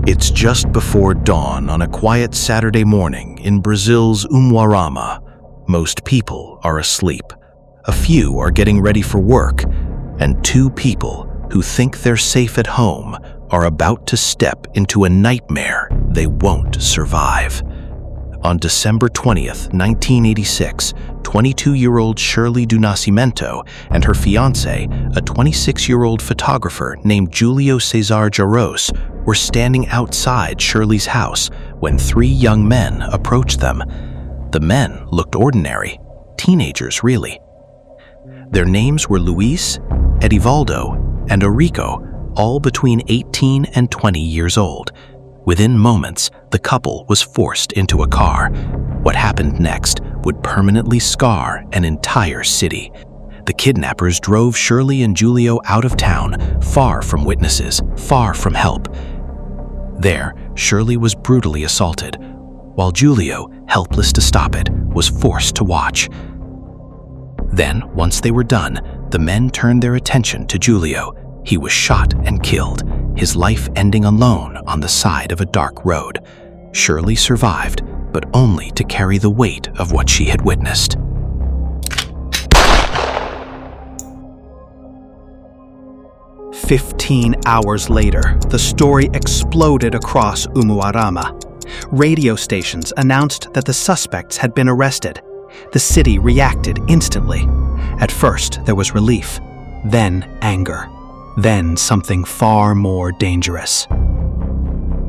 It's just before dawn on a quiet Saturday morning in Brazil's Umuarama. Most people are asleep. A few are getting ready for work, and two people who think they're safe at home are about to step into a nightmare they won't survive. On December 20th, 1986, 22-year-old Shirley do Nascimento and her fiancé, a 26-year-old photographer named Jew-lio César Jarros, were standing outside Shirley's house when three young men approached them. The men looked ordinary, teenagers really. Their names were Luis, Edivaldo, and Eurico, all between 18 and 20 years old. Within moments, the couple was forced into a car. What happened next would permanently scar an entire city. The kidnappers drove Shirley and Jew-lio out of town, far from witnesses, far from help. There, Shirley was brutally assaulted, while Jew-lio, helpless to stop it, was forced to watch. Then, once they were done, the men turned their attention to Jew-lio. He was shot and killed, his life ending alone on the side of a dark road. Shirley survived, but only to carry the weight of what she had witnessed. "15 hours later, the story exploded across Umuarama. Radio stations announced that the suspects had been arrested. The city reacted instantly. At first, there was relief, then anger, then something far more dangerous.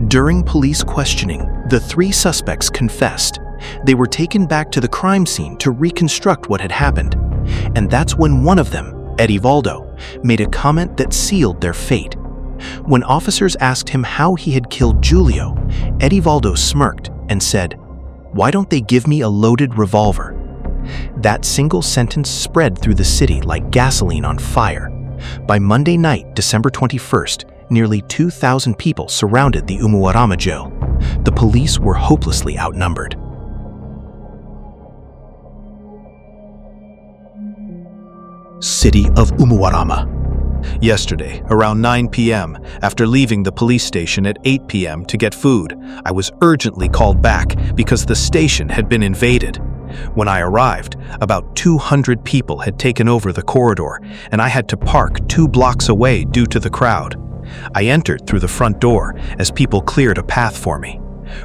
During police questioning, the three suspects confessed. They were taken back to the crime scene to reconstruct what had happened. And that's when one of them, Edivaldo, made a comment that sealed their fate. When officers asked him how he had killed Jew-lio, Edivaldo smirked and said, "Why don't they give me a loaded revolver?" That single sentence spread through the city like gasoline on fire. By Monday night, December 21st, nearly 2,000 people surrounded the Umuarama jail. The police were hopelessly outnumbered. City of Umuarama. Yesterday, around 9 p.m., after leaving the police station at 8 p.m. to get food, I was urgently called back because the station had been invaded. When I arrived, about 200 people had taken over the corridor, and I had to park 2 blocks away due to the crowd. I entered through the front door as people cleared a path for me.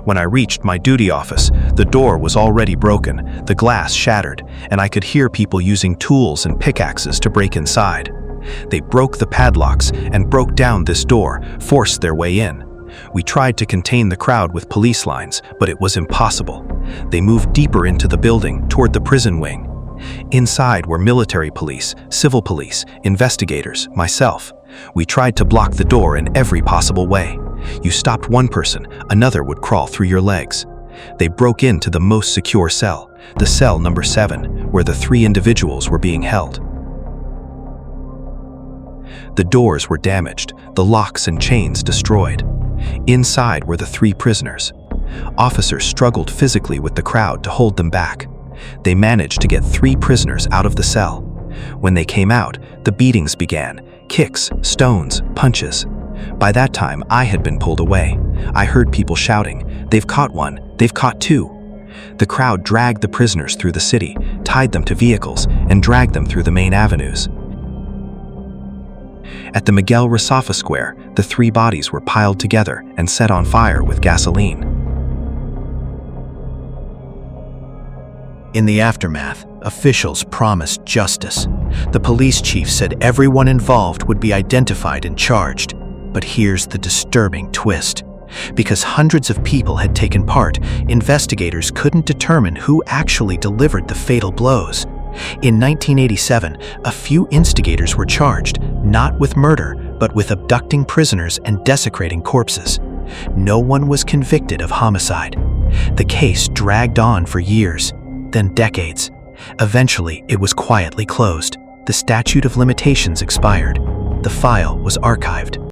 When I reached my duty office, the door was already broken, the glass shattered, and I could hear people using tools and pickaxes to break inside. They broke the padlocks and broke down this door, forced their way in. We tried to contain the crowd with police lines, but it was impossible. They moved deeper into the building, toward the prison wing. Inside were military police, civil police, investigators, myself. We tried to block the door in every possible way. You stopped one person, another would crawl through your legs. They broke into the most secure cell, the cell number 7, where the 3 individuals were being held. The doors were damaged, the locks and chains destroyed. Inside were the 3 prisoners. Officers struggled physically with the crowd to hold them back. They managed to get 3 prisoners out of the cell. When they came out, the beatings began, kicks, stones, punches. By that time, I had been pulled away. I heard people shouting, "They've caught one, they've caught 2." The crowd dragged the prisoners through the city, tied them to vehicles, and dragged them through the main avenues. At the Miguel Rasafa Square, the 3 bodies were piled together and set on fire with gasoline. In the aftermath, officials promised justice. The police chief said everyone involved would be identified and charged. But here's the disturbing twist. Because hundreds of people had taken part, investigators couldn't determine who actually delivered the fatal blows. In 1987, a few instigators were charged, not with murder, but with abducting prisoners and desecrating corpses. No one was convicted of homicide. The case dragged on for years, then decades. Eventually, it was quietly closed. The statute of limitations expired. The file was archived.